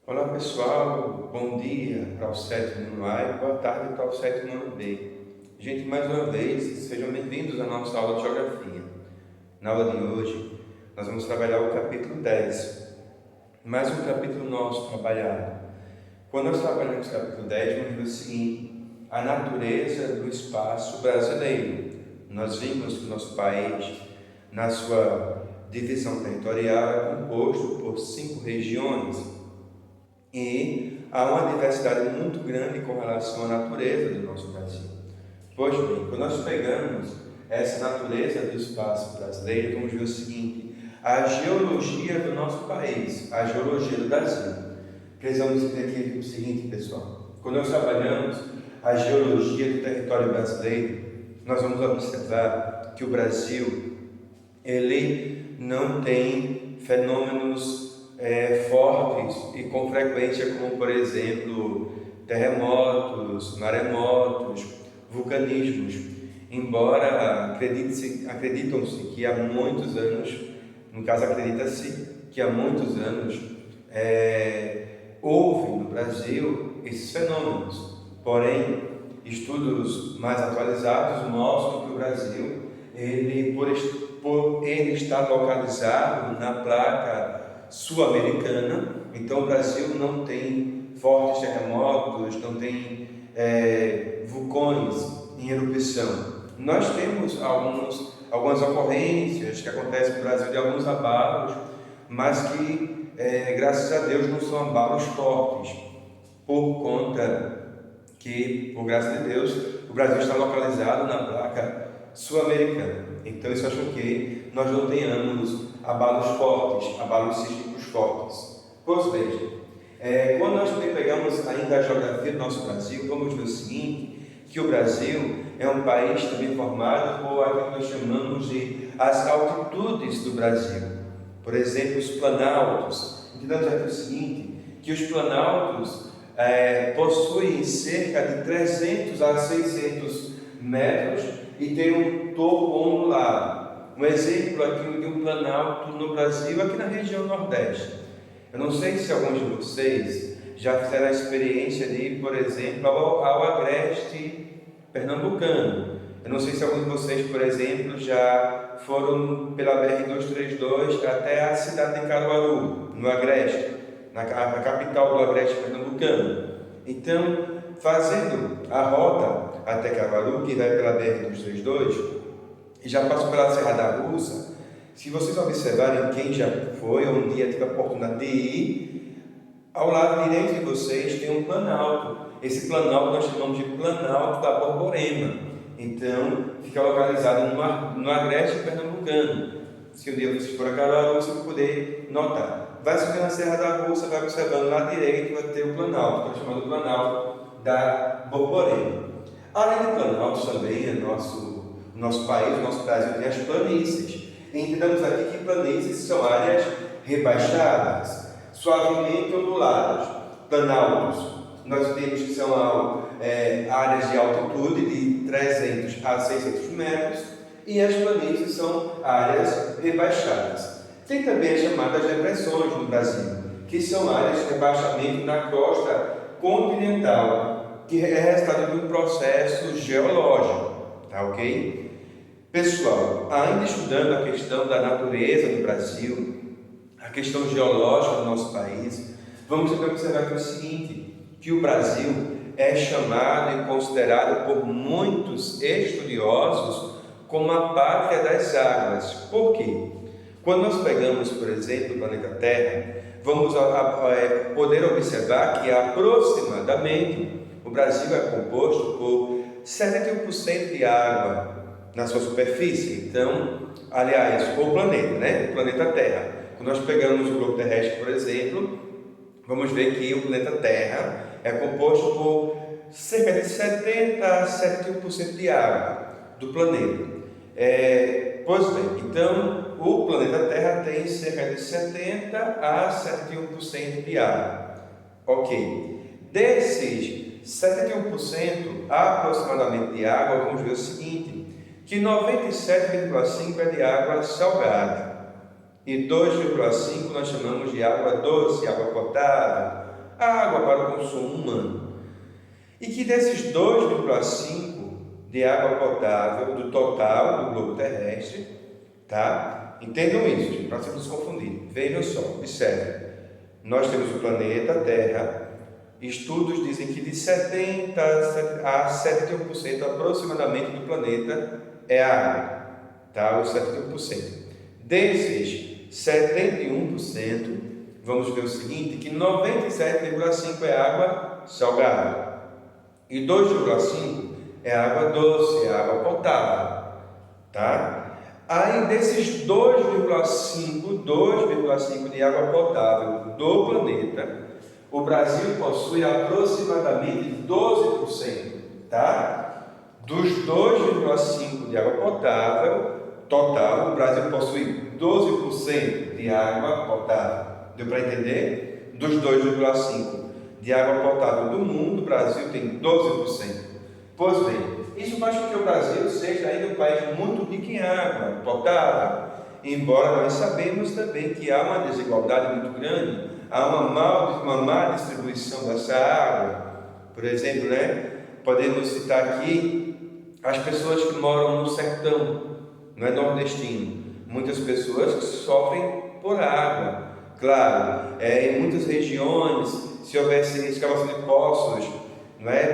Olá pessoal, bom dia para o sétimo ano A e boa tarde para o sétimo ano B. Gente, mais uma vez, sejam bem-vindos à nossa aula de Geografia. Na aula de hoje, nós vamos trabalhar o capítulo 10, mais um capítulo nosso trabalhado. Quando nós trabalhamos o capítulo 10, vamos ver o seguinte: a natureza do espaço brasileiro. Nós vimos que o nosso país, na sua divisão territorial, é composto por 5 regiões, e há uma diversidade muito grande com relação à natureza do nosso Brasil. Pois bem, quando nós pegamos essa natureza do espaço brasileiro, vamos ver o seguinte: a geologia do nosso país, a geologia do Brasil. Precisamos entender o seguinte, pessoal: quando nós trabalhamos a geologia do território brasileiro, nós vamos observar que o Brasil, ele não tem fenômenos fortes e com frequência, como por exemplo terremotos, maremotos, vulcanismos. Embora acreditam-se que há muitos anos, no caso acredita-se que há muitos anos houve no Brasil esses fenômenos. Porém, estudos mais atualizados mostram que o Brasil, por ele estar localizado na placa sul-americana, então o Brasil não tem fortes terremotos, não tem vulcões em erupção. Nós temos algumas ocorrências que acontecem no Brasil de alguns abalos, mas que, graças a Deus, não são abalos fortes, por conta que, por graça de Deus, o Brasil está localizado na placa sul-americana. Então isso faz com que nós não tenhamos abalos fortes, abalos sísmicos fortes. Pois veja, quando nós pegamos ainda a geografia do nosso Brasil, vamos ver o seguinte: que o Brasil é um país também formado por aquilo que nós chamamos de as altitudes do Brasil. Por exemplo, os planaltos. Entendemos aqui o seguinte: que os planaltos possuem cerca de 300 a 600 metros e tem um topo ondulado. Um exemplo aqui de um planalto no Brasil, aqui na região Nordeste. Eu não sei se alguns de vocês já fizeram a experiência de ir, por exemplo, ao Agreste Pernambucano. Eu não sei se alguns de vocês, por exemplo, já foram pela BR-232 até a cidade de Caruaru, no Agreste, na capital do Agreste Pernambucano. Então, fazendo a rota até Caruaru, que vai pela BR-232, e já passa pela Serra da Russa, se vocês observarem, quem já foi ou um dia teve a oportunidade de ir, ao lado direito de vocês tem um planalto. Esse planalto nós chamamos de Planalto da Borborema. Então, fica localizado no Agreste Pernambucano. Se um dia vocês forem a Caruaru, você vai poder notar. Vai subir na Serra da Russa, vai observando lá direito, vai ter o planalto, que é chamado Planalto da Borborema. Além de planaltos também, nosso país, nosso Brasil tem as planícies. Entendamos aqui que planícies são áreas rebaixadas, suavemente onduladas. Planaltos, nós temos que são áreas de altitude de 300 a 600 metros, e as planícies são áreas rebaixadas. Tem também as chamadas depressões no Brasil, que são áreas de rebaixamento na costa continental, que é resultado de um processo geológico, tá ok? Pessoal, ainda estudando a questão da natureza do Brasil, a questão geológica do nosso país, vamos também observar aqui o seguinte: que o Brasil é chamado e considerado por muitos estudiosos como a pátria das águas. Por quê? Quando nós pegamos, por exemplo, o planeta Terra, vamos poder observar que aproximadamente o Brasil é composto por 71% de água na sua superfície. Então, aliás, o planeta, né? O planeta Terra. Quando nós pegamos o globo terrestre, por exemplo, vamos ver que o planeta Terra é composto por cerca de 70 a 71% de água do planeta. Pois bem, então o planeta Terra tem cerca de 70 a 71% de água. Ok. Desses 71% aproximadamente de água, vamos ver o seguinte: que 97,5% é de água salgada e 2,5% nós chamamos de água doce, água potável, a água para o consumo humano. E que desses 2,5 de água potável do total do globo terrestre, tá? Entendam isso, gente, para você não se confundir. Vejam só, observem. Nós temos o planeta Terra. Estudos dizem que de 70% a 71% aproximadamente do planeta é água, tá? Os 71%. Desses 71%, vamos ver o seguinte, que 97,5% é água salgada e 2,5% é água doce, é água potável, tá? Aí desses 2,5% de água potável do planeta, o Brasil possui aproximadamente 12%, tá? Dos 2,5% de água potável total, o Brasil possui 12% de água potável. Deu para entender? Dos 2,5% de água potável do mundo, o Brasil tem 12%. Pois bem, isso faz com que o Brasil seja ainda um país muito rico em água potável, embora nós sabemos também que há uma desigualdade muito grande, há uma má distribuição dessa água. Por exemplo, podemos citar aqui as pessoas que moram no sertão, nordestino. Muitas pessoas que sofrem por água. Claro, em muitas regiões, se houvesse escavação de poços,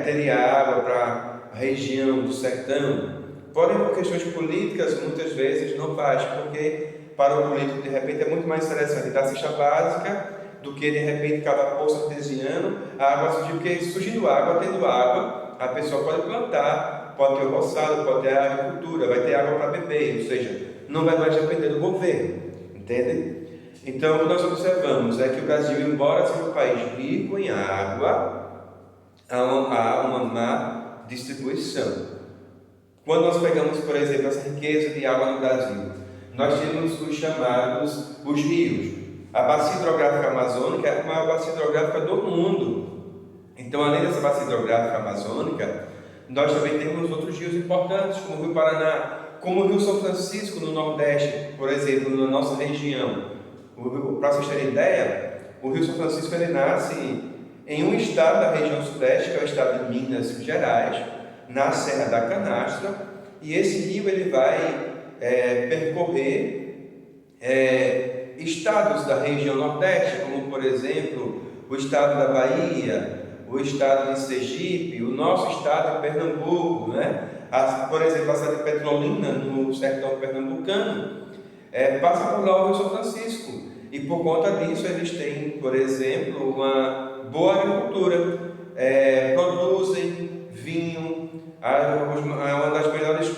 teria água para a região do sertão. Porém, por questões políticas, muitas vezes não faz, porque para o político, de repente, é muito mais interessante dar cesta básica do que, de repente, cavar poço artesiano, a água surgir, porque surgindo água, tendo água, a pessoa pode plantar, pode ter o roçado, pode ter a agricultura, vai ter água para beber, ou seja, não vai mais depender do governo, entende? Então, o que nós observamos é que o Brasil, embora seja um país rico em água, há uma má distribuição. Quando nós pegamos, por exemplo, essa riqueza de água no Brasil, nós temos os chamados os rios. A bacia hidrográfica amazônica é a maior bacia hidrográfica do mundo. Então, além dessa bacia hidrográfica amazônica, nós também temos outros rios importantes, como o Rio Paraná, como o Rio São Francisco, no Nordeste, por exemplo, na nossa região. Para vocês terem ideia, o Rio São Francisco ele nasce em um estado da região sudeste, que é o estado de Minas Gerais, na Serra da Canastra, e esse rio ele vai percorrer estados da região Nordeste, como por exemplo o estado da Bahia, o estado de Sergipe, o nosso estado de Pernambuco, por exemplo, a cidade de Petrolina, no sertão pernambucano, passa por lá o Rio São Francisco, e por conta disso eles têm, por exemplo, uma boa agricultura, produzem vinho, uma das melhores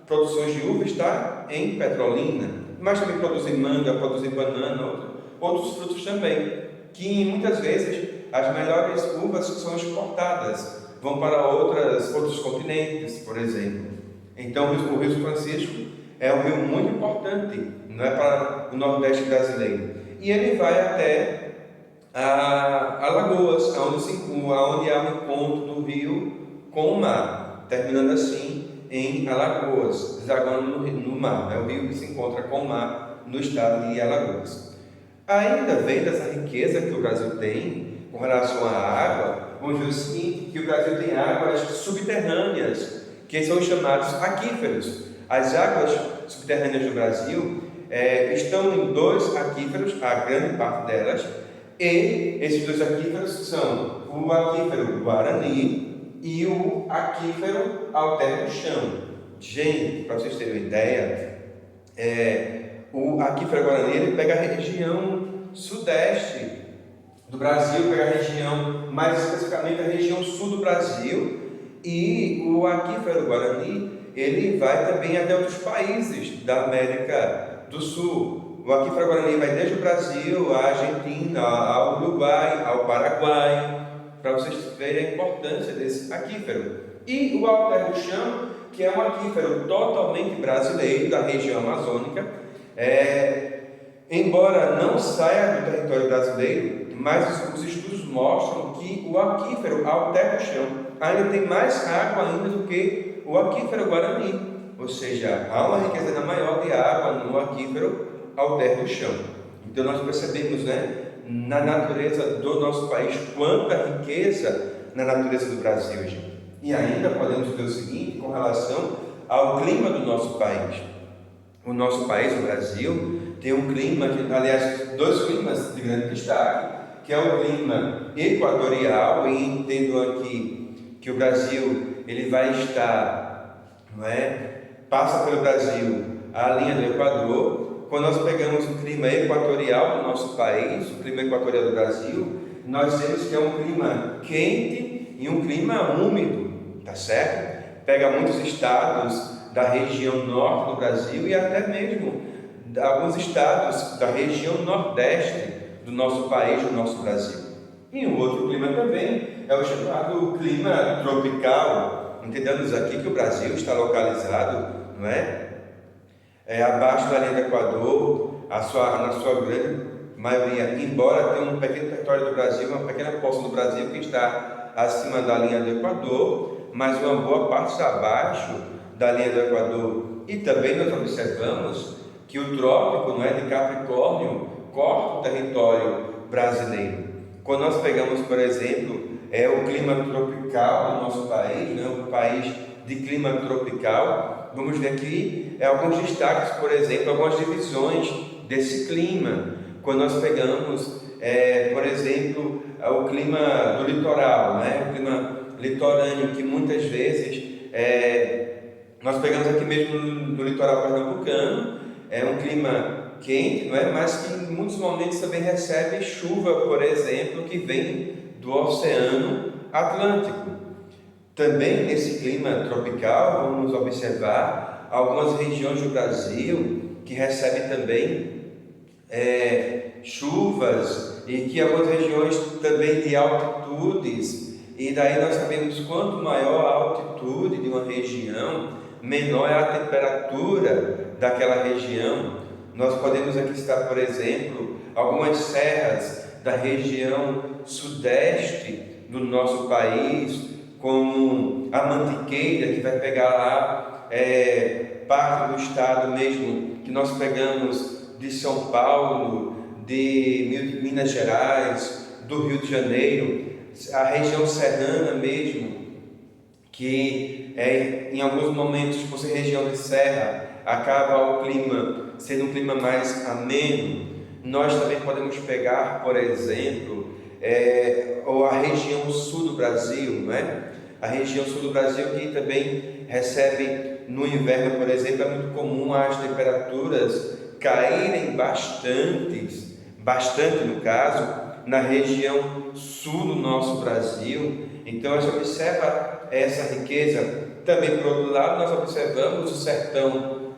produções de uva está em Petrolina, mas também produzem manga, produzem banana, outros frutos também, que muitas vezes as melhores uvas são exportadas, vão para outros continentes, por exemplo. Então o Rio São Francisco é um rio muito importante, para o Nordeste brasileiro, e ele vai até Alagoas, onde há um encontro do rio com o mar, terminando assim em Alagoas, desagando no mar. É o rio que se encontra com o mar no estado de Alagoas. Ainda vem dessa riqueza que o Brasil tem com relação à água, vamos ver o seguinte, que o Brasil tem águas subterrâneas, que são chamados aquíferos. As águas subterrâneas do Brasil estão em 2 aquíferos, a grande parte delas, e esses 2 aquíferos são o aquífero Guarani e o aquífero Alter do Chão. Gente, para vocês terem uma ideia, o aquífero Guarani ele pega a região sudeste do Brasil, pega a região, mais especificamente a região sul do Brasil, e o aquífero Guarani ele vai também até outros países da América do Sul. O aquífero Guarani vai desde o Brasil, a Argentina, ao Uruguai, ao Paraguai, para vocês verem a importância desse aquífero. E o Alter do Chão, que é um aquífero totalmente brasileiro, da região amazônica, embora não saia do território brasileiro, mas os estudos mostram que o aquífero Alter do Chão ainda tem mais água ainda do que o aquífero Guarani, ou seja, há uma riqueza maior de água no aquífero Alter do Chão. Então nós percebemos, na natureza do nosso país, quanta riqueza na natureza do Brasil, gente. E ainda podemos dizer o seguinte com relação ao clima do nosso país. O nosso país, o Brasil, tem um clima, aliás, dois climas de grande destaque, que é o clima equatorial, e entendo aqui que o Brasil ele vai estar, não é? Passa pelo Brasil a linha do Equador. Quando nós pegamos o clima equatorial do nosso país, o clima equatorial do Brasil, nós temos que é um clima quente e um clima úmido, tá certo? Pega muitos estados da região norte do Brasil e até mesmo alguns estados da região nordeste do nosso país, do nosso Brasil. E um outro clima também é o chamado clima tropical. Entendemos aqui que o Brasil está localizado, não é? Abaixo da linha do Equador, na sua grande maioria, embora tenha um pequeno território do Brasil, uma pequena porção do Brasil que está acima da linha do Equador, mas uma boa parte está abaixo da linha do Equador. E também nós observamos que o trópico, não é, de Capricórnio corta o território brasileiro. Quando nós pegamos, por exemplo, o clima tropical do nosso país, né, um país de clima tropical, vamos ver aqui alguns destaques, por exemplo, algumas divisões desse clima. Quando nós pegamos, por exemplo, o clima do litoral, né, o clima litorâneo, que muitas vezes nós pegamos aqui mesmo no litoral pernambucano, é um clima quente, não é? Mas que em muitos momentos também recebe chuva, por exemplo, que vem do Oceano Atlântico. Também nesse clima tropical, vamos observar algumas regiões do Brasil que recebem também chuvas, e que algumas regiões também de altitudes, e daí nós sabemos quanto maior a altitude de uma região, menor é a temperatura daquela região. Nós podemos aqui citar, por exemplo, algumas serras da região sudeste do nosso país, como a Mantiqueira, que vai pegar lá parte do estado mesmo que nós pegamos de São Paulo, de Minas Gerais, do Rio de Janeiro, a região serrana mesmo, que em alguns momentos, por ser região de serra, acaba o clima sendo um clima mais ameno. Nós também podemos pegar, por exemplo, ou a região sul do Brasil, não é? A região sul do Brasil que também recebe no inverno, por exemplo, é muito comum as temperaturas caírem bastante no caso, na região sul do nosso Brasil. Então a gente observa essa riqueza. Também, por outro lado, nós observamos o sertão,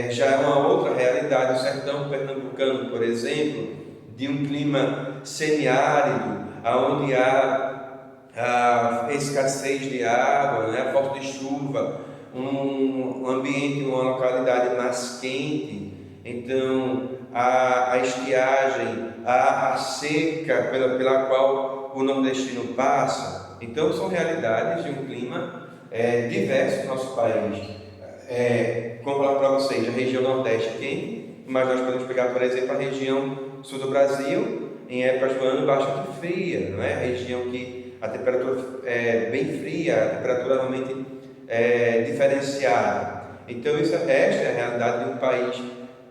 já é uma outra realidade. O sertão pernambucano, por exemplo, de um clima semiárido, onde há escassez de água, né, falta de chuva, um ambiente, uma localidade mais quente. Então a estiagem, a seca pela qual o nordestino passa. Então são realidades de um clima diverso no nosso país. Como falar para vocês, a região nordeste é quente, mas nós podemos pegar, por exemplo, a região sul do Brasil, em épocas do ano bastante fria, não é? A região que a temperatura é bem fria, a temperatura realmente é diferenciada. Então esta é a realidade de um país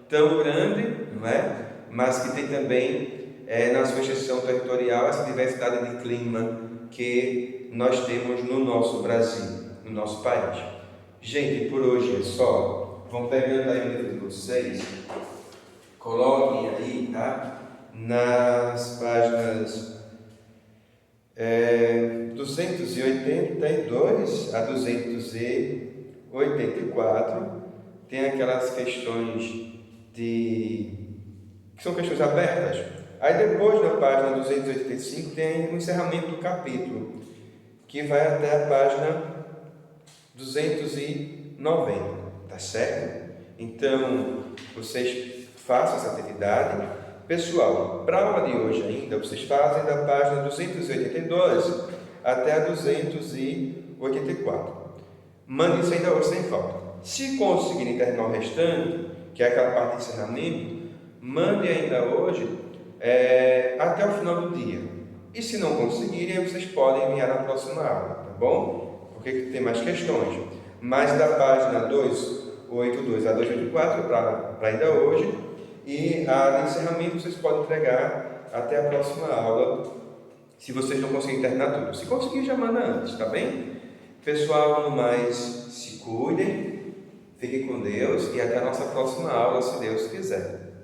tão grande, não é? Mas que tem também na sua extensão territorial essa diversidade de clima que nós temos no nosso Brasil, no nosso país. Gente, por hoje é só. Vão pegando aí o livro de vocês, coloquem aí, tá? Nas páginas 282 a 284, tem aquelas questões que são questões abertas. Aí depois, na página 285, tem o encerramento do capítulo, que vai até a página 290, tá certo? Então, vocês façam essa atividade. Pessoal, para a aula de hoje ainda, vocês fazem da página 282 até a 284. Mande isso ainda hoje sem falta. Se conseguirem terminar o restante, que é aquela parte de ensinamento, mande ainda hoje até o final do dia. E se não conseguirem, vocês podem enviar na próxima aula, tá bom? Porque tem mais questões. Mas da página 282 a 284 para ainda hoje, e a de encerramento vocês podem entregar até a próxima aula, se vocês não conseguirem terminar tudo. Se conseguir, já manda antes, tá bem? Pessoal, no mais, se cuidem, fiquem com Deus e até a nossa próxima aula, se Deus quiser.